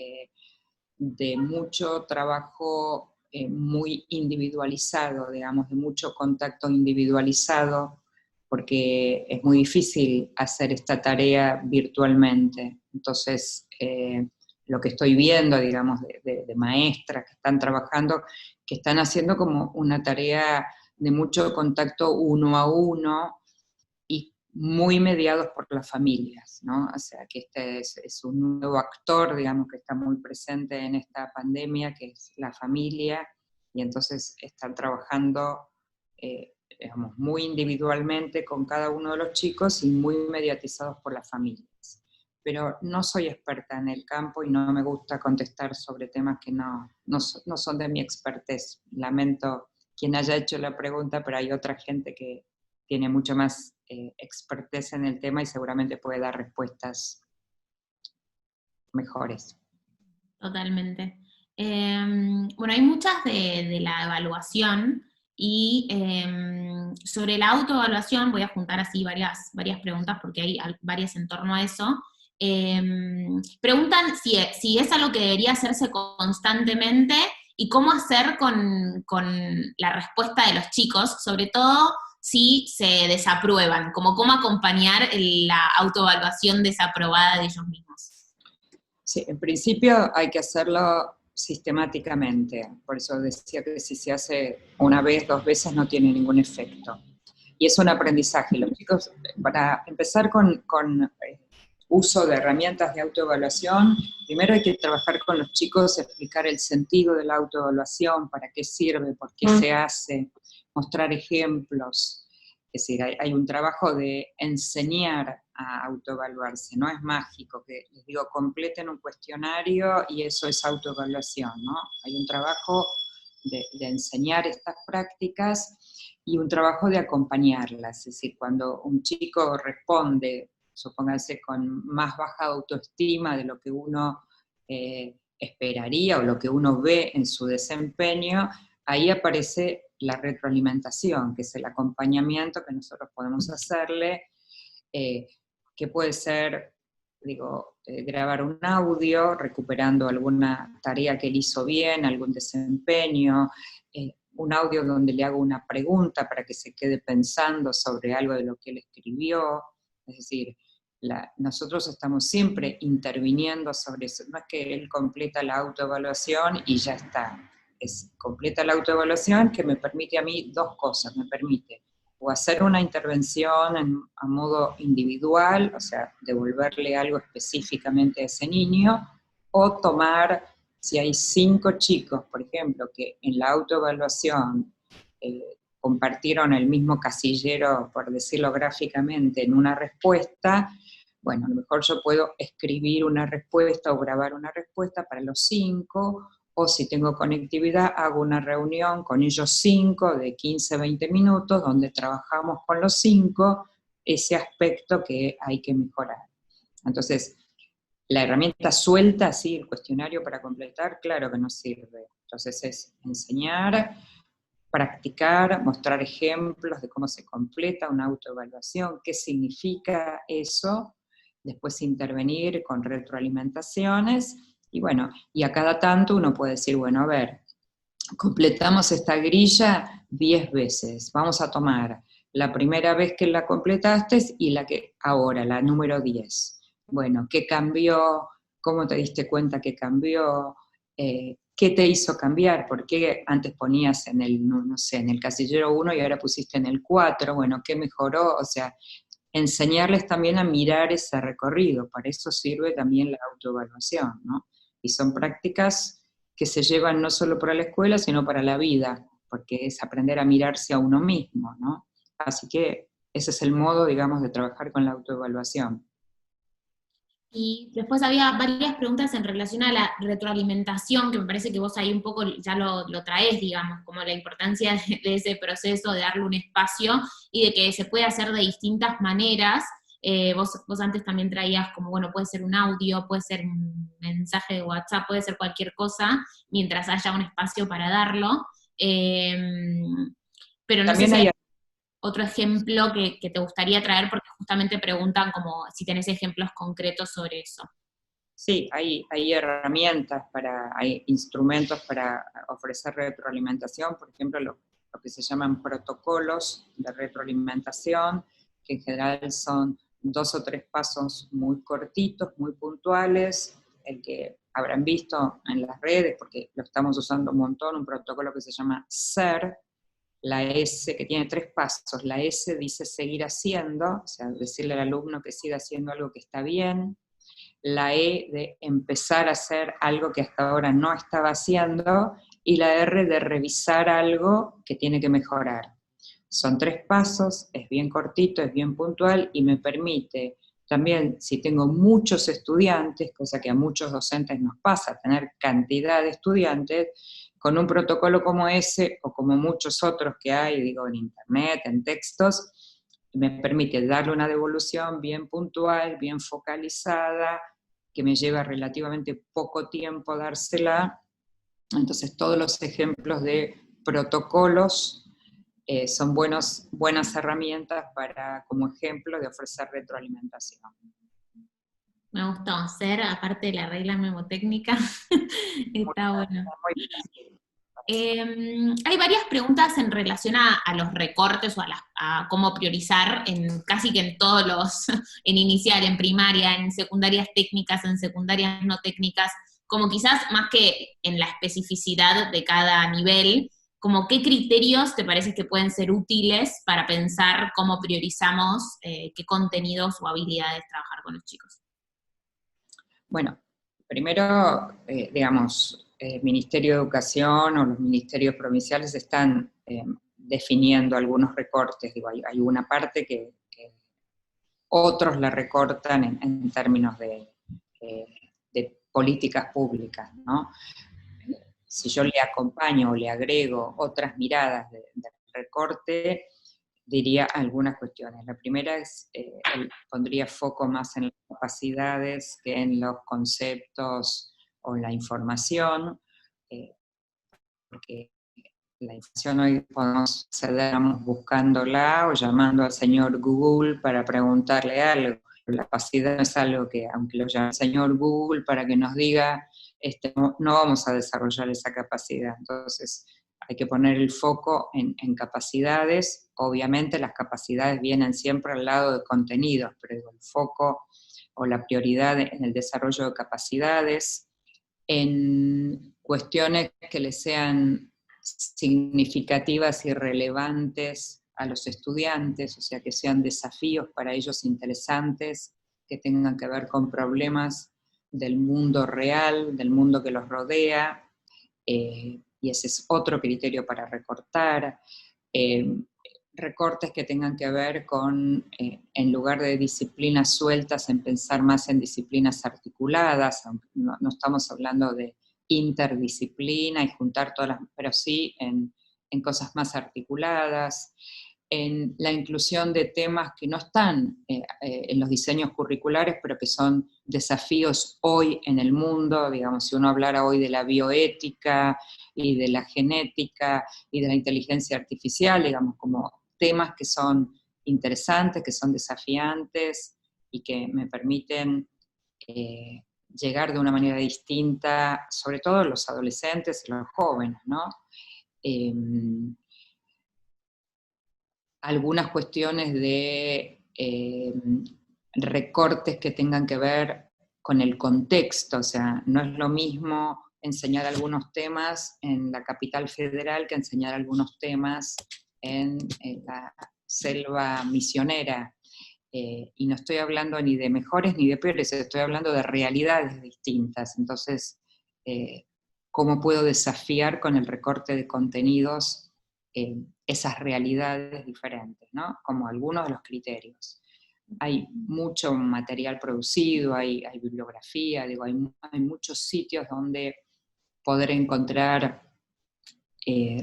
de mucho trabajo muy individualizado, digamos, de mucho contacto individualizado, porque es muy difícil hacer esta tarea virtualmente. Entonces, lo que estoy viendo, digamos, de maestras que están trabajando, que están haciendo como una tarea de mucho contacto uno a uno y muy mediados por las familias, ¿no? O sea, que este es un nuevo actor, digamos, que está muy presente en esta pandemia, que es la familia, y entonces están trabajando, digamos, muy individualmente con cada uno de los chicos y muy mediatizados por las familias. Pero no soy experta en el campo y no me gusta contestar sobre temas que no son de mi expertez. Lamento quien haya hecho la pregunta, pero hay otra gente que tiene mucho más expertez en el tema y seguramente puede dar respuestas mejores. Totalmente. Bueno, hay muchas de la evaluación, y sobre la autoevaluación voy a juntar así varias preguntas, porque hay varias en torno a eso. Preguntan si es algo que debería hacerse constantemente y cómo hacer con la respuesta de los chicos, sobre todo si se desaprueban, como cómo acompañar la autoevaluación desaprobada de ellos mismos. Sí, en principio hay que hacerlo sistemáticamente, por eso decía que si se hace una vez, 2 veces no tiene ningún efecto. Y es un aprendizaje. Los chicos, para empezar con uso de herramientas de autoevaluación, primero hay que trabajar con los chicos, explicar el sentido de la autoevaluación, para qué sirve, por qué se hace, mostrar ejemplos. Es decir, hay un trabajo de enseñar a autoevaluarse, no es mágico, que les digo, completen un cuestionario y eso es autoevaluación, ¿no? Hay un trabajo de enseñar estas prácticas y un trabajo de acompañarlas, es decir, cuando un chico responde, supóngase, con más baja autoestima de lo que uno esperaría o lo que uno ve en su desempeño, ahí aparece la retroalimentación, que es el acompañamiento que nosotros podemos hacerle, que puede ser, grabar un audio recuperando alguna tarea que él hizo bien, algún desempeño, un audio donde le hago una pregunta para que se quede pensando sobre algo de lo que él escribió. Es decir, nosotros estamos siempre interviniendo sobre eso, no es que él completa la autoevaluación y ya está. Completa la autoevaluación que me permite a mí 2 cosas, me permite o hacer una intervención a modo individual, o sea, devolverle algo específicamente a ese niño, o tomar, si hay 5 chicos, por ejemplo, que en la autoevaluación compartieron el mismo casillero, por decirlo gráficamente, en una respuesta, bueno, a lo mejor yo puedo escribir una respuesta o grabar una respuesta para los 5, o si tengo conectividad, hago una reunión con ellos 5 de 15, 20 minutos, donde trabajamos con los 5 ese aspecto que hay que mejorar. Entonces, la herramienta suelta, así, el cuestionario para completar, claro que no sirve. Entonces es enseñar, practicar, mostrar ejemplos de cómo se completa una autoevaluación, qué significa eso, después intervenir con retroalimentaciones, y bueno, y a cada tanto uno puede decir, bueno, a ver, completamos esta grilla 10 veces, vamos a tomar la primera vez que la completaste y la que ahora, la número 10. Bueno, ¿qué cambió? ¿Cómo te diste cuenta que cambió? ¿Qué te hizo cambiar? ¿Por qué antes ponías en el, no sé, en el casillero 1 y ahora pusiste en el 4? Bueno, ¿qué mejoró? O sea, enseñarles también a mirar ese recorrido. Para eso sirve también la autoevaluación, ¿no? Y son prácticas que se llevan no solo para la escuela, sino para la vida, porque es aprender a mirarse a uno mismo, ¿no? Así que ese es el modo, digamos, de trabajar con la autoevaluación. Y después había varias preguntas en relación a la retroalimentación, que me parece que vos ahí un poco ya lo traés, digamos, como la importancia de ese proceso, de darle un espacio y de que se puede hacer de distintas maneras. Vos antes también traías como, bueno, puede ser un audio, puede ser un mensaje de WhatsApp, puede ser cualquier cosa, mientras haya un espacio para darlo. Eh, pero no sé También si hay hay otro ejemplo que te gustaría traer, porque justamente preguntan como si tenés ejemplos concretos sobre eso. Sí, hay herramientas, hay instrumentos para ofrecer retroalimentación, por ejemplo, lo que se llaman protocolos de retroalimentación, que en general son 2 o 3 pasos muy cortitos, muy puntuales, el que habrán visto en las redes, porque lo estamos usando un montón, un protocolo que se llama SER, la S, que tiene 3 pasos. La S dice seguir haciendo, o sea, decirle al alumno que siga haciendo algo que está bien. La E de empezar a hacer algo que hasta ahora no estaba haciendo, y la R de revisar algo que tiene que mejorar. Son 3 pasos, es bien cortito, es bien puntual, y me permite también, si tengo muchos estudiantes, cosa que a muchos docentes nos pasa, tener cantidad de estudiantes, con un protocolo como ese, o como muchos otros que hay, digo, en internet, en textos, me permite darle una devolución bien puntual, bien focalizada, que me lleva relativamente poco tiempo dársela. Entonces todos los ejemplos de protocolos son buenas herramientas para, como ejemplo, de ofrecer retroalimentación. Me gustó hacer, aparte de la regla memotécnica, Muy, está bueno. muy fácil. Hay varias preguntas en relación a los recortes o a cómo priorizar en casi que en todos los, en inicial, en primaria, en secundarias técnicas, en secundarias no técnicas, como quizás más que en la especificidad de cada nivel, como qué criterios te parece que pueden ser útiles para pensar cómo priorizamos qué contenidos o habilidades trabajar con los chicos. Bueno, primero, digamos, el Ministerio de Educación o los ministerios provinciales están definiendo algunos recortes. Digo, hay una parte que otros la recortan en términos de políticas públicas, ¿no? Si yo le acompaño o le agrego otras miradas del recorte, diría algunas cuestiones. La primera es, pondría foco más en las capacidades que en los conceptos o la información, porque la información hoy podemos acceder buscándola o llamando al señor Google para preguntarle algo. La capacidad no es algo que, aunque lo llame el señor Google para que nos diga, no vamos a desarrollar esa capacidad. Entonces, hay que poner el foco en capacidades. Obviamente las capacidades vienen siempre al lado de contenidos, pero el foco o la prioridad en el desarrollo de capacidades, en cuestiones que les sean significativas y relevantes a los estudiantes, o sea, que sean desafíos para ellos interesantes, que tengan que ver con problemas del mundo real, del mundo que los rodea, y ese es otro criterio para recortar. Recortes que tengan que ver con, en lugar de disciplinas sueltas, en pensar más en disciplinas articuladas, aunque no estamos hablando de interdisciplina y juntar todas las, pero sí en cosas más articuladas, en la inclusión de temas que no están en los diseños curriculares, pero que son desafíos hoy en el mundo. Digamos, si uno hablara hoy de la bioética y de la genética y de la inteligencia artificial, digamos, como temas que son interesantes, que son desafiantes y que me permiten llegar de una manera distinta, sobre todo a los adolescentes y los jóvenes, ¿no? algunas cuestiones de recortes que tengan que ver con el contexto, o sea, no es lo mismo enseñar algunos temas en la capital federal que enseñar algunos temas en la selva misionera. Y no estoy hablando ni de mejores ni de peores, estoy hablando de realidades distintas. Entonces, ¿cómo puedo desafiar con el recorte de contenidos esas realidades diferentes, ¿no? Como algunos de los criterios? Hay mucho material producido, hay bibliografía, digo, hay muchos sitios donde poder encontrar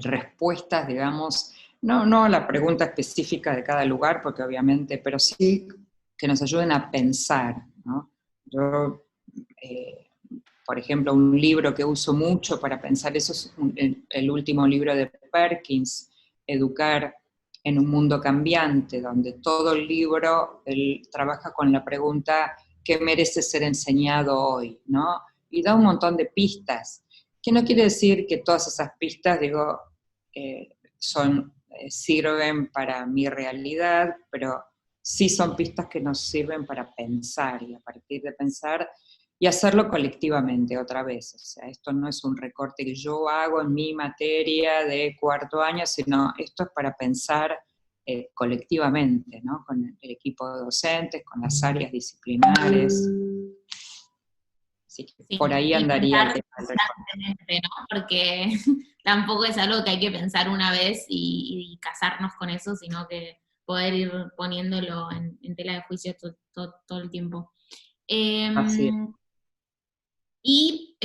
respuestas, digamos, no a la pregunta específica de cada lugar, porque obviamente, pero sí que nos ayuden a pensar, ¿no? Yo, por ejemplo, un libro que uso mucho para pensar eso es el último libro de Perkins, Educar en un mundo cambiante, donde todo el libro él trabaja con la pregunta ¿qué merece ser enseñado hoy? ¿No? Y da un montón de pistas, que no quiere decir que todas esas pistas, digo, sirven para mi realidad, pero sí son pistas que nos sirven para pensar, y a partir de pensar y hacerlo colectivamente otra vez. O sea, esto no es un recorte que yo hago en mi materia de cuarto año, sino esto es para pensar colectivamente, ¿no? Con el equipo de docentes, con las áreas disciplinares. Así que Sí, por ahí y andaría el pensar tema del recorte. constantemente, ¿no? Porque tampoco es algo que hay que pensar una vez y casarnos con eso, sino que poder ir poniéndolo en tela de juicio todo el tiempo. Así es. Y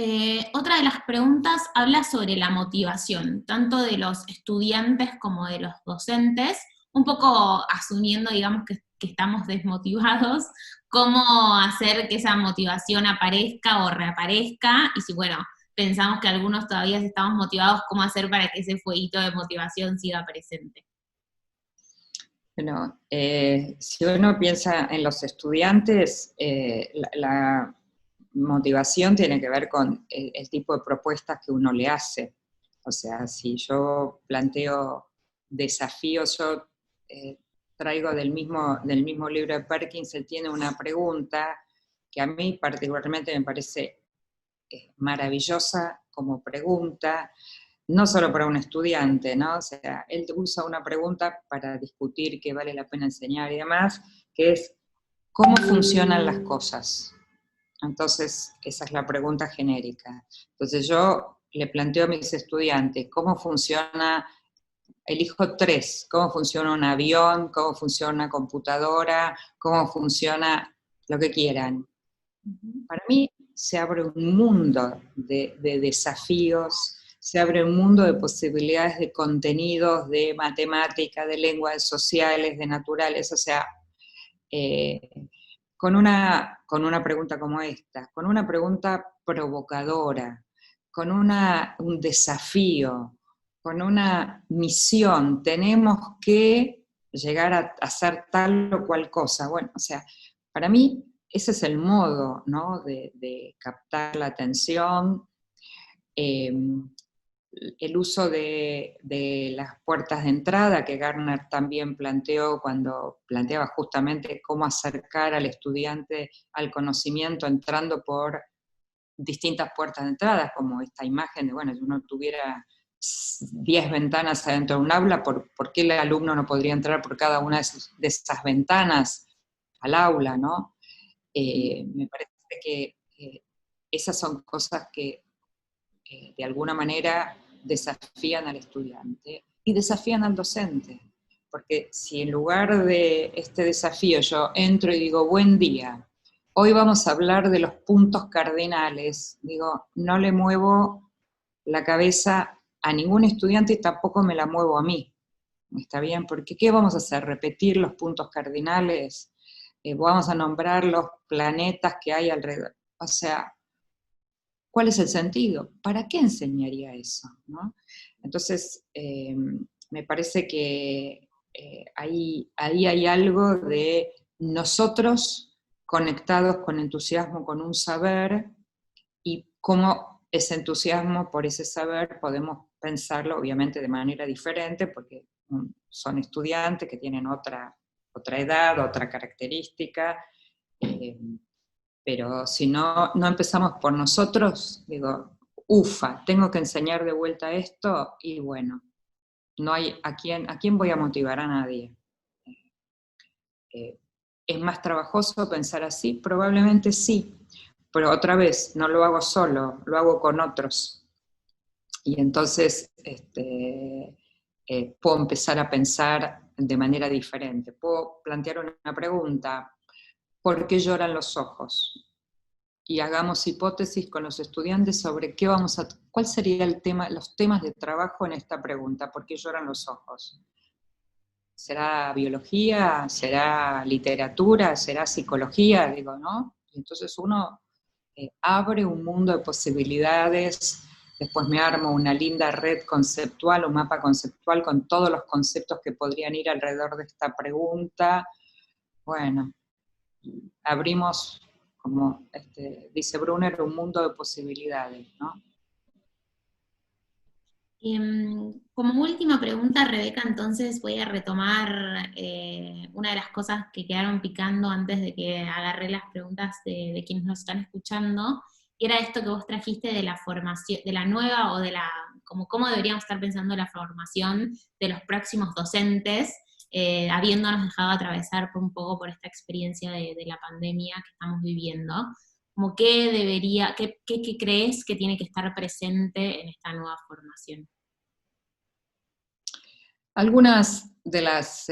otra de las preguntas habla sobre la motivación, tanto de los estudiantes como de los docentes, un poco asumiendo, digamos, que estamos desmotivados, cómo hacer que esa motivación aparezca o reaparezca, y si, bueno, pensamos que algunos todavía estamos motivados, cómo hacer para que ese fueguito de motivación siga presente. Bueno, si uno piensa en los estudiantes, la motivación tiene que ver con el tipo de propuestas que uno le hace. O sea, si yo planteo desafíos, yo traigo del mismo libro de Perkins, él tiene una pregunta que a mí particularmente me parece maravillosa como pregunta, no solo para un estudiante, ¿no? O sea, él usa una pregunta para discutir qué vale la pena enseñar y demás, que es, ¿cómo funcionan las cosas? Entonces, esa es la pregunta genérica. Entonces yo le planteo a mis estudiantes, ¿cómo funciona, elijo tres, cómo funciona un avión, cómo funciona una computadora, cómo funciona lo que quieran? Para mí se abre un mundo de desafíos, se abre un mundo de posibilidades de contenidos, de matemática, de lenguas sociales, de naturales, o sea, eh, con una pregunta como esta, con una pregunta provocadora, con un desafío, con una misión, tenemos que llegar a hacer tal o cual cosa. Bueno, o sea, para mí ese es el modo, ¿no? de captar la atención. Eh, el uso de las puertas de entrada que Gardner también planteó cuando planteaba justamente cómo acercar al estudiante al conocimiento entrando por distintas puertas de entrada, como esta imagen de, bueno, si uno tuviera 10 ventanas adentro de un aula, ¿por qué el alumno no podría entrar por cada una de esas ventanas al aula, ¿no? Me parece que esas son cosas que de alguna manera desafían al estudiante y desafían al docente. Porque si en lugar de este desafío yo entro y digo, buen día, hoy vamos a hablar de los puntos cardinales, digo, no le muevo la cabeza a ningún estudiante y tampoco me la muevo a mí. ¿Está bien? Porque ¿qué vamos a hacer? ¿Repetir los puntos cardinales? ¿Vamos a nombrar los planetas que hay alrededor? O sea, ¿cuál es el sentido? ¿Para qué enseñaría eso? ¿No? Entonces, me parece que ahí hay algo de nosotros conectados con entusiasmo, con un saber, y cómo ese entusiasmo por ese saber podemos pensarlo, obviamente de manera diferente, porque son estudiantes que tienen otra edad, otra característica, pero si no empezamos por nosotros, digo, tengo que enseñar de vuelta esto, y bueno, no hay a quién voy a motivar, a nadie. ¿Es más trabajoso pensar así? Probablemente sí, pero otra vez, no lo hago solo, lo hago con otros. Y entonces puedo empezar a pensar de manera diferente. Puedo plantear una pregunta: ¿por qué lloran los ojos? Y hagamos hipótesis con los estudiantes sobre cuál sería los temas de trabajo en esta pregunta: ¿por qué lloran los ojos? ¿Será biología? ¿Será literatura? ¿Será psicología? Digo, ¿no? Y entonces uno abre un mundo de posibilidades. Después me armo una linda red conceptual, un mapa conceptual con todos los conceptos que podrían ir alrededor de esta pregunta. Bueno, abrimos, como dice Brunner, un mundo de posibilidades, ¿no? Como última pregunta, Rebeca, entonces voy a retomar una de las cosas que quedaron picando antes de que agarré las preguntas de quienes nos están escuchando, y era esto que vos trajiste de la formación, de la nueva, o de la, como cómo deberíamos estar pensando la formación de los próximos docentes, habiéndonos dejado atravesar un poco por esta experiencia de la pandemia que estamos viviendo. Como qué crees que tiene que estar presente en esta nueva formación? Algunas de las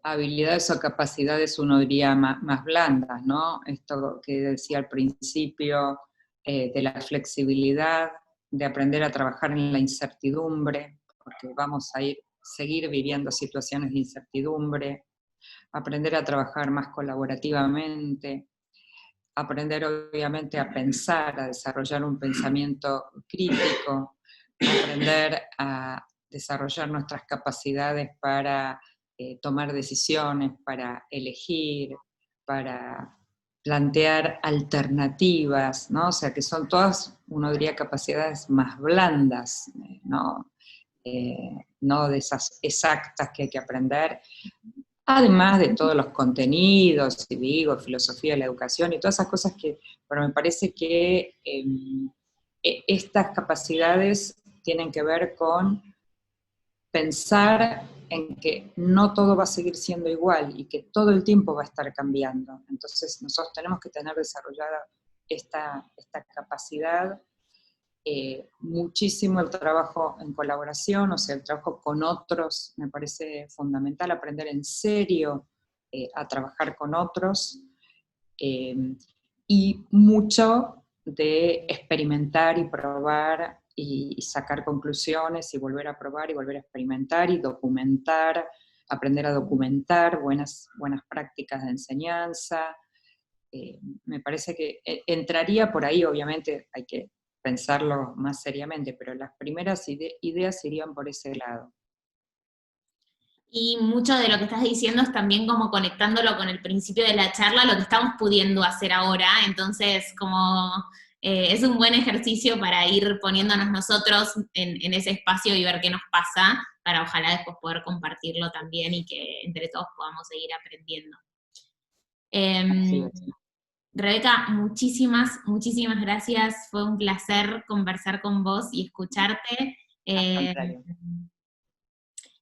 habilidades o capacidades, uno diría, más blandas, ¿no? Esto que decía al principio, de la flexibilidad, de aprender a trabajar en la incertidumbre, porque vamos a seguir viviendo situaciones de incertidumbre, aprender a trabajar más colaborativamente, aprender obviamente a pensar, a desarrollar un pensamiento crítico, aprender a desarrollar nuestras capacidades para tomar decisiones, para elegir, para plantear alternativas, ¿no? O sea, que son todas, uno diría, capacidades más blandas, ¿no? No de esas exactas que hay que aprender, además de todos los contenidos, y digo, filosofía de la educación y todas esas cosas pero me parece que estas capacidades tienen que ver con pensar en que no todo va a seguir siendo igual y que todo el tiempo va a estar cambiando. Entonces nosotros tenemos que tener desarrollada esta capacidad. Muchísimo el trabajo en colaboración, o sea, el trabajo con otros, me parece fundamental, aprender en serio a trabajar con otros, y mucho de experimentar y probar y sacar conclusiones y volver a probar y volver a experimentar y documentar, aprender a documentar buenas prácticas de enseñanza. Me parece que entraría por ahí, obviamente hay que pensarlo más seriamente, pero las primeras ideas irían por ese lado. Y mucho de lo que estás diciendo es también como conectándolo con el principio de la charla, lo que estamos pudiendo hacer ahora, entonces como es un buen ejercicio para ir poniéndonos nosotros en ese espacio y ver qué nos pasa, para ojalá después poder compartirlo también y que entre todos podamos seguir aprendiendo. Rebeca, muchísimas gracias, fue un placer conversar con vos y escucharte.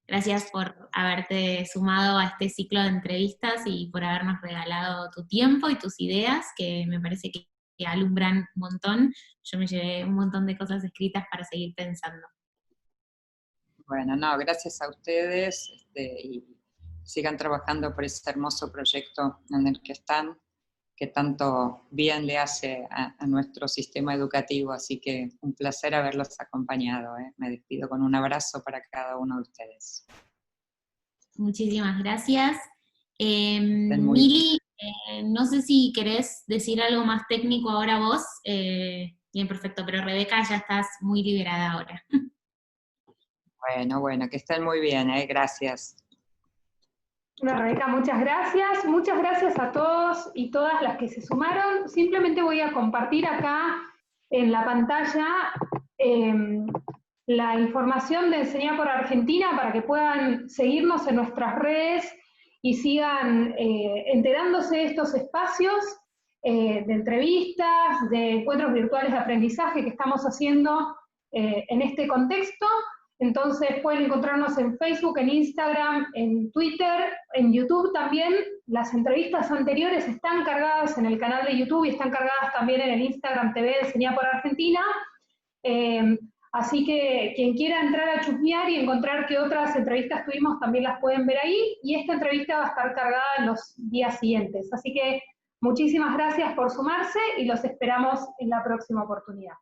Gracias por haberte sumado a este ciclo de entrevistas y por habernos regalado tu tiempo y tus ideas, que me parece que alumbran un montón. Yo me llevé un montón de cosas escritas para seguir pensando. Bueno, no, gracias a ustedes, y sigan trabajando por ese hermoso proyecto en el que están, que tanto bien le hace a nuestro sistema educativo, así que un placer haberlos acompañado. Me despido con un abrazo para cada uno de ustedes. Muchísimas gracias. Mili, no sé si querés decir algo más técnico ahora vos. Bien, perfecto, pero Rebeca, ya estás muy liberada ahora. Bueno, que estén muy bien, gracias. Bueno, Rebeca, muchas gracias a todos y todas las que se sumaron. Simplemente voy a compartir acá en la pantalla la información de Enseñar por Argentina para que puedan seguirnos en nuestras redes y sigan enterándose de estos espacios de entrevistas, de encuentros virtuales de aprendizaje que estamos haciendo en este contexto. Entonces pueden encontrarnos en Facebook, en Instagram, en Twitter, en YouTube también. Las entrevistas anteriores están cargadas en el canal de YouTube y están cargadas también en el Instagram TV de Enseñar por Argentina. Así que quien quiera entrar a chusmear y encontrar qué otras entrevistas tuvimos también las pueden ver ahí, y esta entrevista va a estar cargada en los días siguientes. Así que muchísimas gracias por sumarse y los esperamos en la próxima oportunidad.